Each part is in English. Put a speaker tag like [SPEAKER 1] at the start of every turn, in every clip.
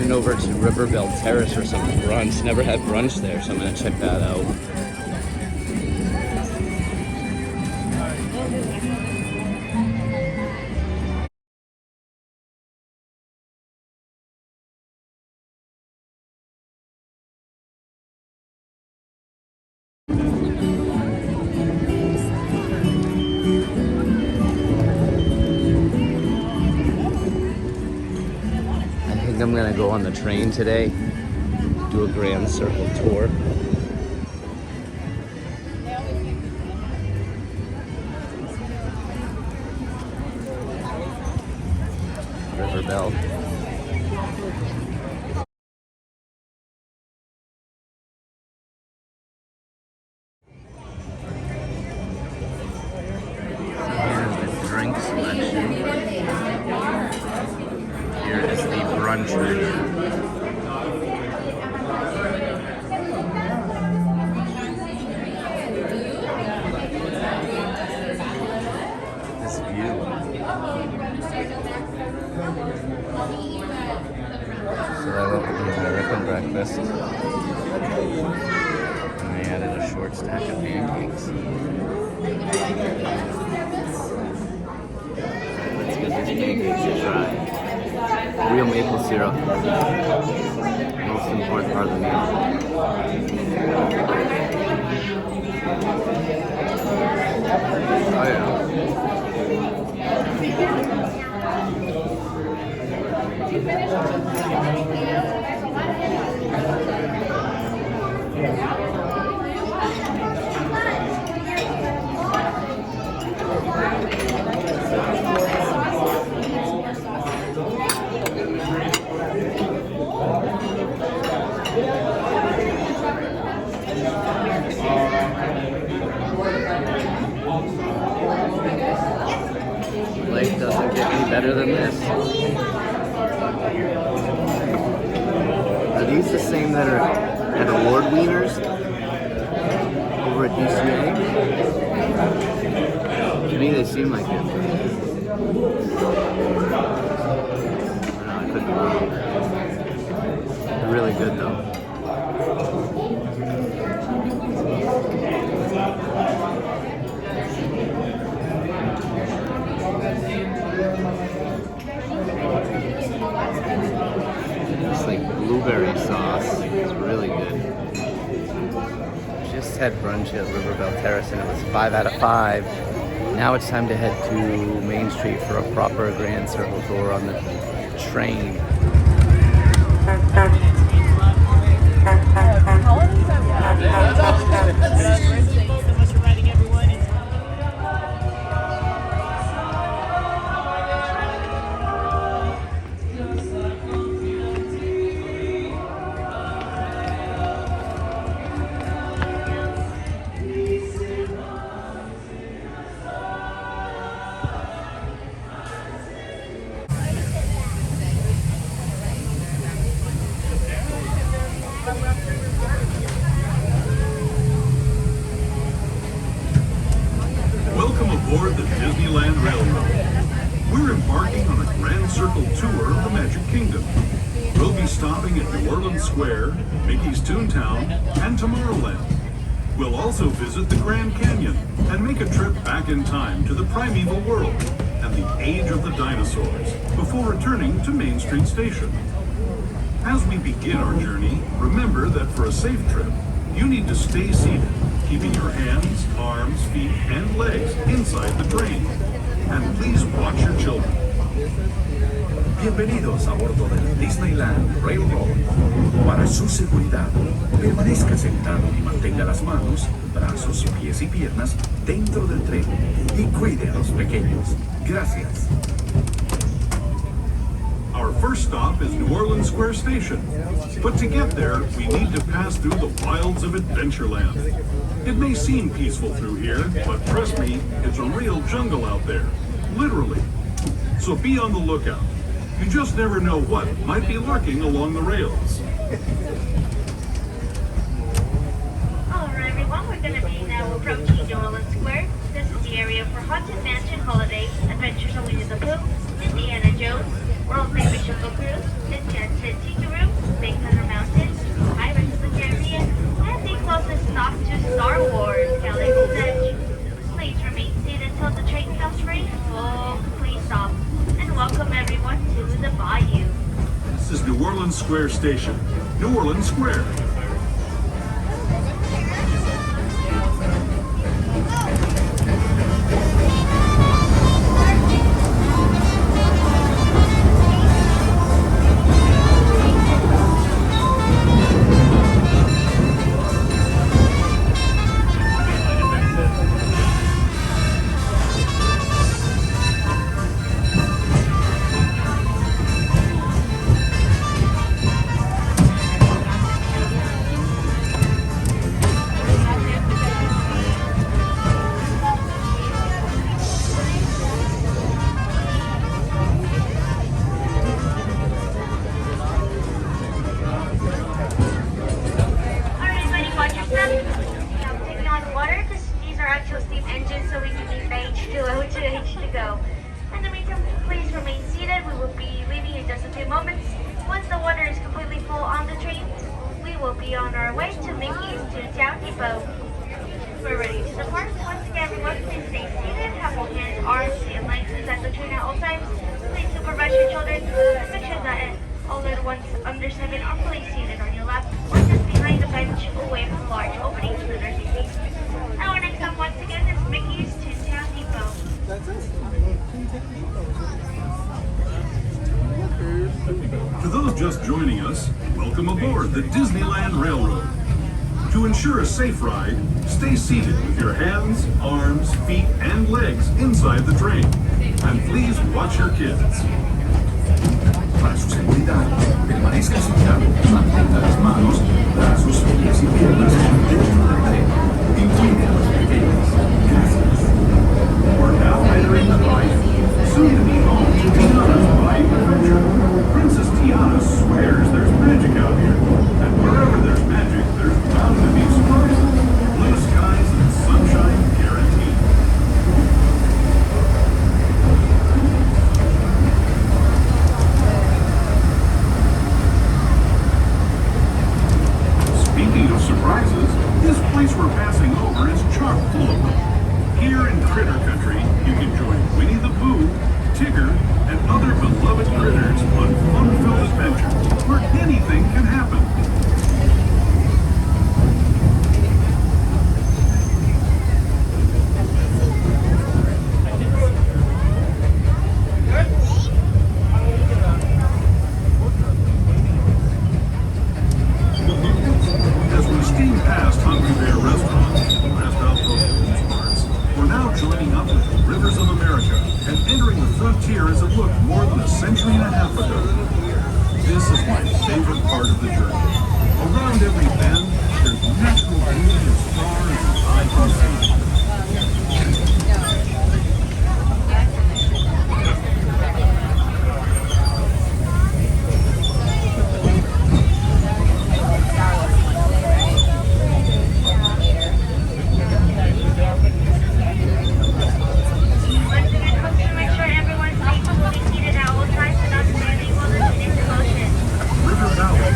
[SPEAKER 1] heading over to Belle Terrace for some brunch. Never had brunch there, so I'm gonna check that out. I'm gonna go on the train today, do a Grand Circle tour. Belle. Here's the drink selection. Here is the brunch menu. This view. So I went with the American breakfast. And I added a short stack of pancakes. Let's give these pancakes a try. Real maple syrup. Most important part of the meal. Oh yeah. Life doesn't get any better than this. Are these the same that are at award wieners over at DCA? To me, they seem like it. No, I could be wrong. They're really good though. It's like blueberry sauce. It's really good. Just had brunch at Belle Terrace and it was 5 out of 5. Now it's time to head to Main Street for a proper Grand Circle tour on the train.
[SPEAKER 2] Welcome aboard the Disneyland Railroad. We're embarking on a Grand Circle tour of the Magic Kingdom. We'll be stopping at New Orleans Square, Mickey's Toontown, and Tomorrowland. We'll also visit the Grand Canyon and make a trip back in time to the primeval world and the age of the dinosaurs before returning to Main Street Station. As we begin our journey, remember that for a safe trip, you need to stay seated, keeping your hands, arms, feet, and legs inside the train. And please watch your children.
[SPEAKER 3] Bienvenidos a bordo del Disneyland Railroad. Para su seguridad, permanezca sentado y mantenga las manos, brazos, pies y piernas dentro del tren y cuide a los pequeños. Gracias.
[SPEAKER 2] Our first stop is New Orleans Square Station. But to get there, we need to pass through the wilds of Adventureland. It may seem peaceful through here, but trust me, it's a real jungle out there. Literally. So be on the lookout. You just never know what might be lurking along the rails.
[SPEAKER 4] Alright everyone, we're going to be now approaching New Orleans Square. This is the area for Haunted Mansion Holidays, Adventures of Winnie the Pooh, Indiana Jones, World Famous Jungle Cruise, Enchanted Tiki Room,
[SPEAKER 2] Square Station, New Orleans Square.
[SPEAKER 4] Alright, buddy, watch your step. I'm taking on water because these are actual steam engines, so we can use the H2O to H2Go. In the meantime, please remain seated. We will be leaving in just a few moments. Once the water is completely full on the train, we will be on our way to Mickey's Toontown Depot. We're ready to depart. Once again, everyone, please stay seated. Have your hands, arms, and legs inside the train at all times. Please supervise your children. Make sure that all little ones under 7 are fully seated on your lap or just behind the bench away from large openings for their seats. Our next stop once again is Mickey's Toontown Depot.
[SPEAKER 2] To those just joining us, welcome aboard the Disneyland Railroad. To ensure a safe ride, stay seated with your hands, arms, feet, and legs inside the train. And please watch your kids.
[SPEAKER 3] Para su seguridad, permanezca sentado, mantenga las manos, brazos, pies y piernas dentro del tren y cuide a los pequeños. Gracias. We're now entering the ride, soon to be home to Tiana's Ride Adventure. Princess Tiana swears there's magic out here, and wherever there's magic, there's bound to be surprises. Blue skies and sunshine guaranteed. Speaking of surprises, this place we're passing over is chock full of them. Here in Critter Country, you can join Winnie the Pooh, Tigger, and other beloved critters on fun-filled adventures where anything can happen. As we steam past Hungry Bear restaurants, last outpost of these parts, we're now joining up with the Rivers of America and entering the frontier as it looked more than a century and a half ago. This is my favorite part of the journey. Around every bend, there's natural beauty of stars as I can see.
[SPEAKER 4] Once again, folks, to make sure everyone stays fully seated at all times without standing while the train is in motion.
[SPEAKER 2] River Valley.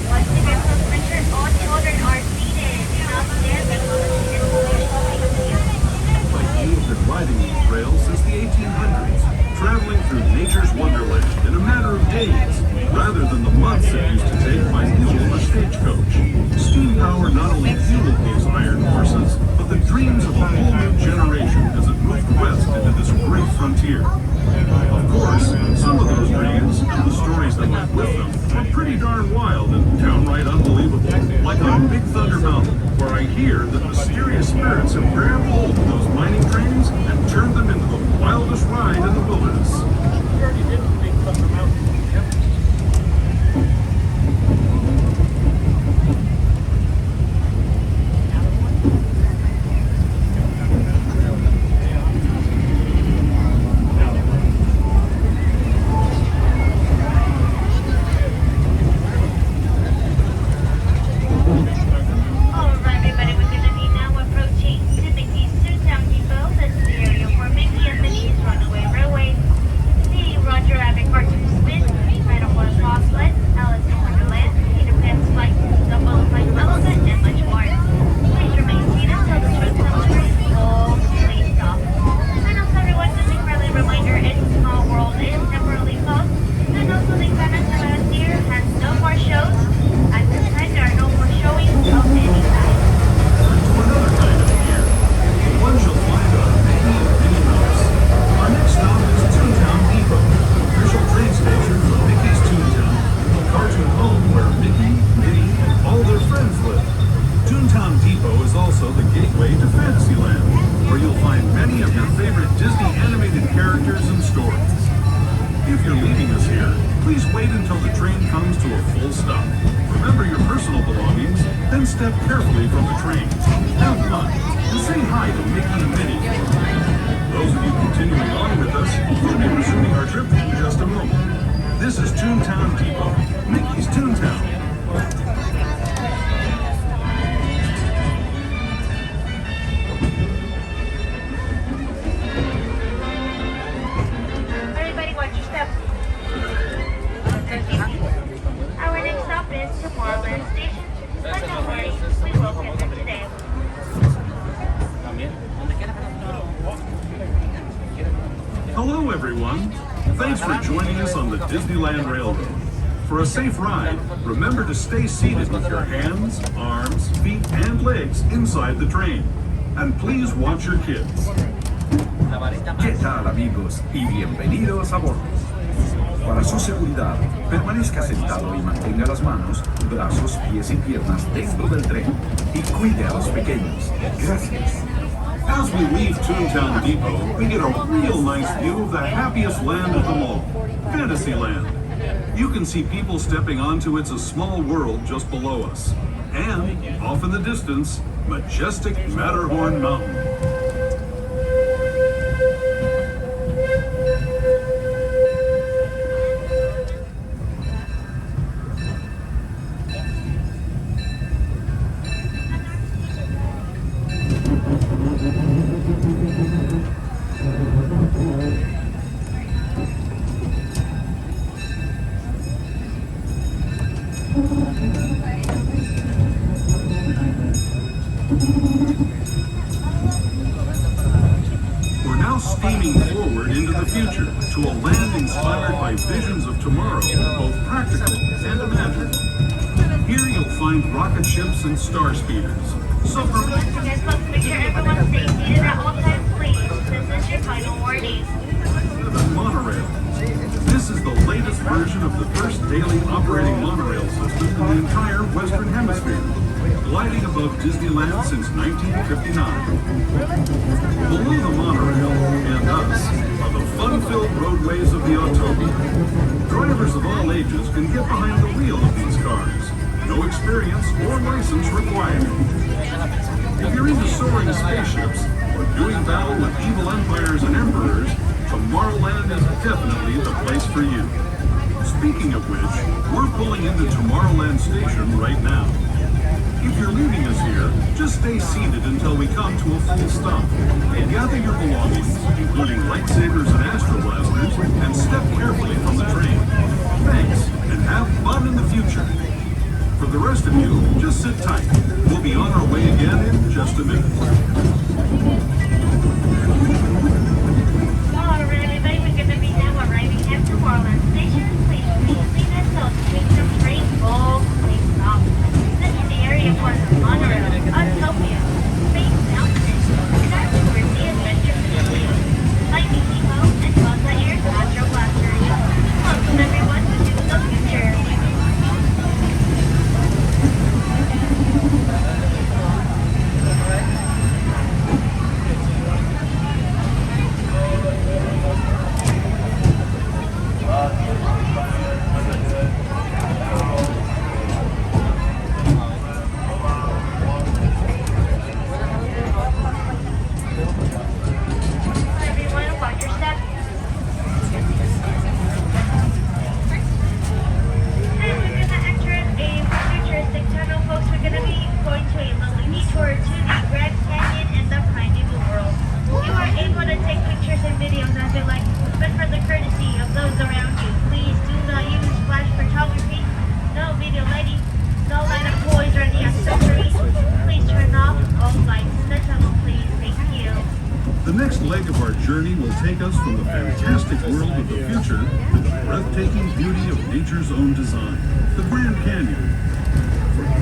[SPEAKER 4] Once again, folks, make sure all children are seated and not standing while the train is moving.
[SPEAKER 2] Like you have been riding these rails since the 1800s, traveling through nature's wonderland in a matter of days, rather than the months it used to take by mule or stagecoach. Steam power not only fueled these iron horses, but the dreams of a whole new generation as it moved west into this great frontier. Of course, some of those dreams and the stories that went with them were pretty darn wild and downright unbelievable. Like on Big Thunder Mountain, where I hear that mysterious spirits have grabbed hold of those mining trains and turned them into the wildest ride in the wilderness.
[SPEAKER 4] Alright, everybody, we're going to be now approaching to Mickey's Toontown Depot. This is the area for Mickey and Minnie's Runaway Railway. The Roger Rabbit cartoon spin
[SPEAKER 2] train comes to a full stop. Remember your personal belongings, then step carefully from the train. Have fun, and say hi to Mickey and Minnie. Those of you continuing on with us, we'll be resuming our trip in just a moment. This is Toontown Depot, Mickey's Toontown.
[SPEAKER 4] Everybody watch your step. Our next stop is Tomorrowland Station, but don't worry, we will get there today.
[SPEAKER 2] Hello, everyone. Thanks for joining us on the Disneyland Railroad. For a safe ride, remember to stay seated with your hands, arms, feet, and legs inside the train. And please watch your kids.
[SPEAKER 3] ¿Qué tal, amigos? Y bienvenidos a bordo. Para su seguridad, permanezca sentado y mantenga las manos, brazos, pies y piernas dentro del tren. Y cuide a los pequeños. Gracias.
[SPEAKER 2] As we leave Toontown Depot, we get a real nice view of the happiest land of them all, Fantasyland. You can see people stepping onto It's a Small World just below us. And, off in the distance, majestic Matterhorn Mountain. We're now steaming forward into the future to a land inspired by visions of tomorrow, both practical and imagined. Here you'll find rocket ships and star speeders, submarines.
[SPEAKER 4] You guys must make sure everyone stays seated at all times, please. This is your final warning.
[SPEAKER 2] The monorail. This is the latest version of the first daily operating monorail system in the entire Western Hemisphere, gliding above Disneyland since 1959. Below the monorail and us are the fun-filled roadways of the Autopia. Drivers of all ages can get behind the wheel of these cars. No experience or license required. If you're into soaring spaceships or doing battle with evil empires and emperors, Tomorrowland is definitely the place for you. Speaking of which, we're pulling into Tomorrowland Station right now. If you're leaving us here, just stay seated until we come to a full stop. Gather your belongings, including lightsabers and astro blasters, and step carefully from the train. Thanks, and have fun in the future. For the rest of you, just sit tight. We'll be on our way again in just a minute.
[SPEAKER 4] Everybody, we're going to be now arriving at Tomorrowland Station. Please remain seated until the Kingdom train full complete stop. This is the area for the monorail, Autopia, Space Mountain, and our touristy adventure facilities, Lightning Depot, and Plaza Air's Astro Blasters. Welcome everyone to the future. Everyone, watch your step. And we're going to enter a futuristic tunnel, folks. We're going to be going to a lovely detour to the Grand Canyon and the Primeval World. You are able to take pictures and videos as you like, but for the courtesy of those around you, please do not use flash photography, no video lighting, no light up toys or the accessories. Please turn off all lights in the tunnel, please. Thank you.
[SPEAKER 2] The next leg of our journey will take us from the fantastic world of the future to the breathtaking beauty of nature's own design, the Grand Canyon.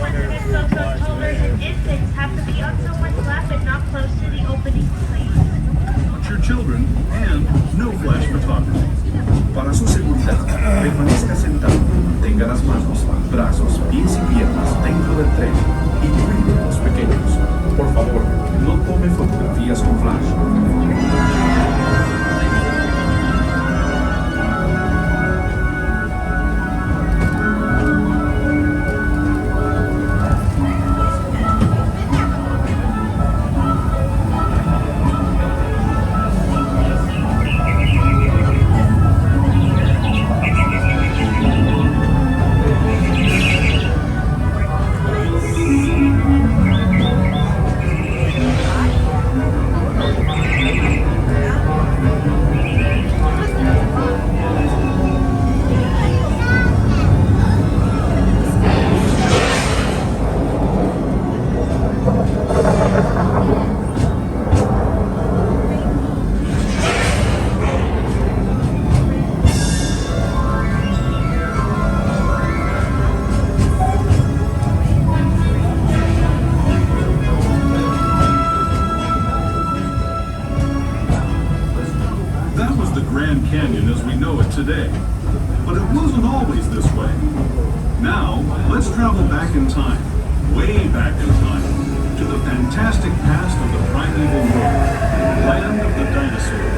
[SPEAKER 4] Residents, folks on toddlers and infants have to be on someone's lap and not close to the opening, please.
[SPEAKER 2] Watch your children and no flash photography.
[SPEAKER 3] Para su seguridad, permanezca sentado, tenga las manos, brazos, pies y piernas dentro del tren y cuide a los pequeños. Por favor, no tome fotografías con flash.
[SPEAKER 2] today. But it wasn't always this way. Now, let's travel back in time, way back in time, to the fantastic past of the primeval world, land of the dinosaurs.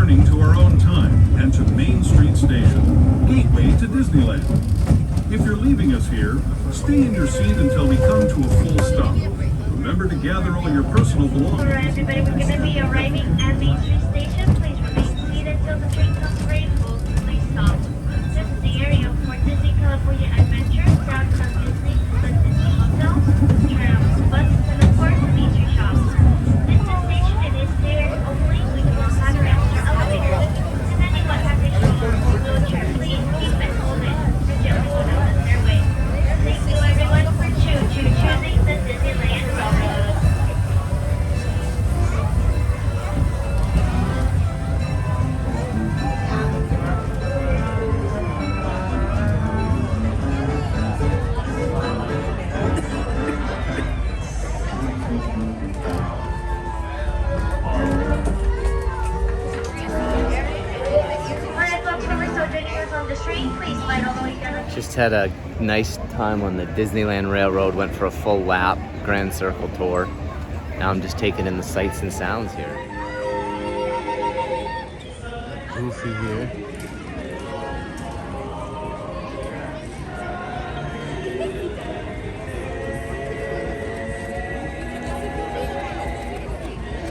[SPEAKER 2] To our own time and to Main Street Station, gateway to Disneyland. If you're leaving us here, stay in your seat until we come to a full stop. Remember to gather all your personal belongings.
[SPEAKER 4] Alright, everybody, we're going to be arriving at Main Street Station. Please remain seated till the train comes ready. Please stop. This is the area for Disney California Adventure, Downtown Disney, the Disney Hotel, trams, buses, and of course, the Main Street shops. This station it is stairs only. We do not have extra elevators. Depending what type of show or wheelchair, please keep it hold it. Or gently go down the stairway. Thank you everyone for choosing the Disneyland Railroad. Alright folks, when we're still joining us on the street, please slide all the way down.
[SPEAKER 1] Just had a nice time on the Disneyland Railroad, went for a full lap, Grand Circle tour. Now I'm just taking in the sights and sounds here. Goofy here.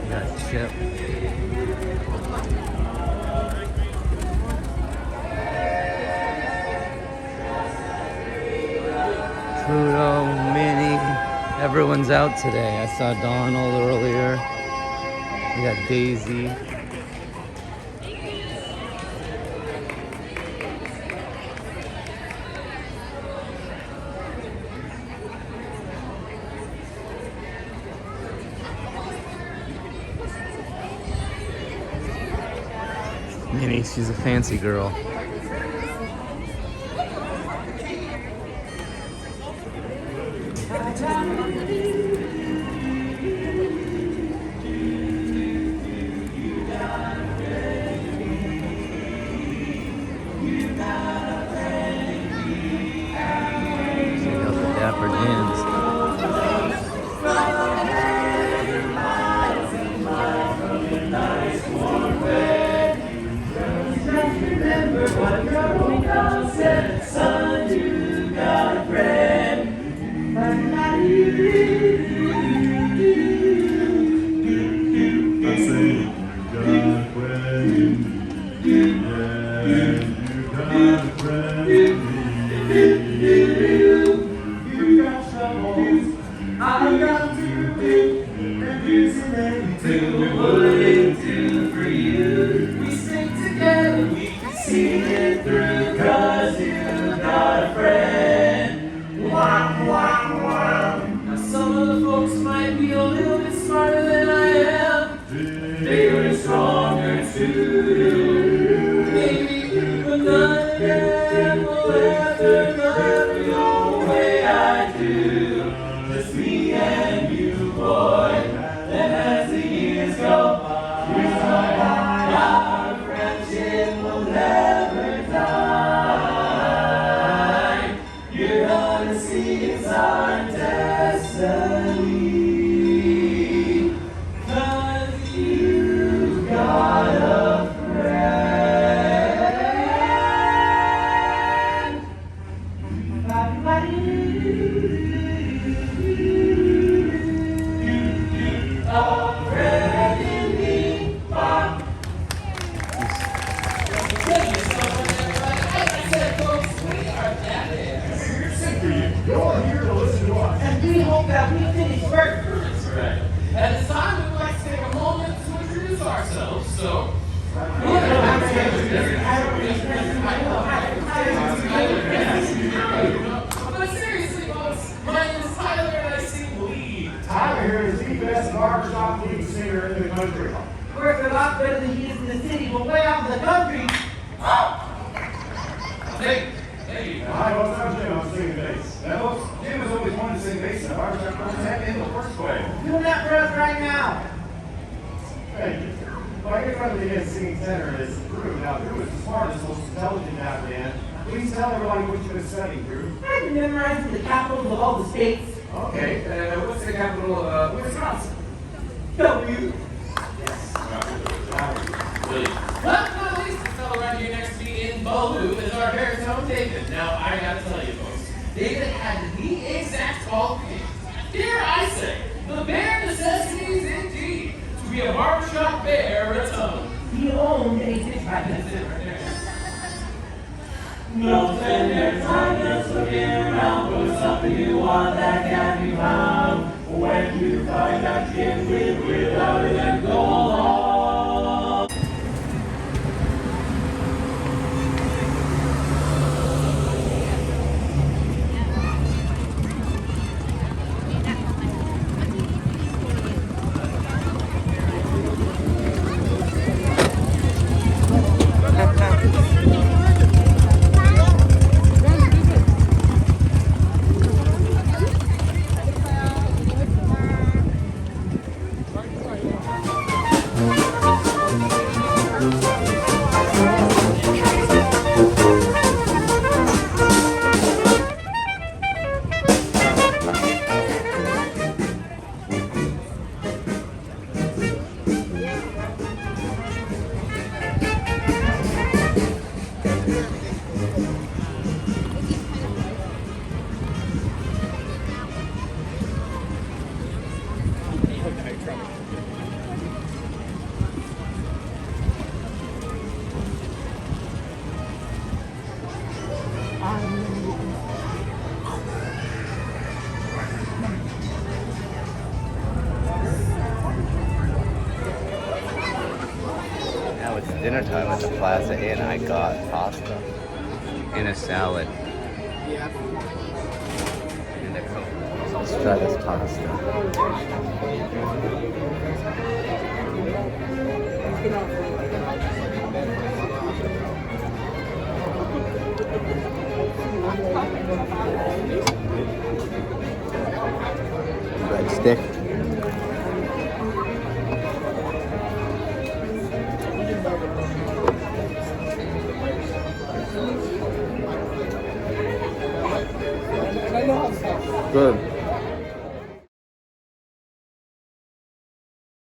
[SPEAKER 1] Got Chip. Pluto, Minnie, everyone's out today. I saw Donald earlier. We got Daisy. Minnie, she's a fancy girl. Check out the Dapper Dans.
[SPEAKER 5] But none of them will ever love your way out. country.
[SPEAKER 6] Works a lot better than he is in the city, but way out in the country.
[SPEAKER 5] Hey, hi, what's up, Jim? I'm singing bass. Now, Jim has always wanted to sing bass in a barbershop. What's happening in the first way?
[SPEAKER 6] Doing that for us right now.
[SPEAKER 5] Thank you. Well, I get front of the singing tenor is Drew. Now, Drew is the smartest, most intelligent Dapper man. Please tell everybody what you've been studying, Drew.
[SPEAKER 6] I've been memorizing the capitals of all the states.
[SPEAKER 5] Okay, what's the capital of Wisconsin?
[SPEAKER 6] W.
[SPEAKER 7] Last but not least, the fellow right here next to me in Bolu is our baritone David. Now, I gotta tell you folks, David had the exact qualifications, dare I say, the bare necessities indeed, to be a barbershop baritone.
[SPEAKER 6] He owned a fish pie business.
[SPEAKER 8] No spend your time just looking around for something you want that can be found. When you find that kid without it, then go along.
[SPEAKER 1] Now it's dinner time at the Plaza Inn. I got pasta and a salad. And a Coke. Let's try this pasta. Breadstick. Good.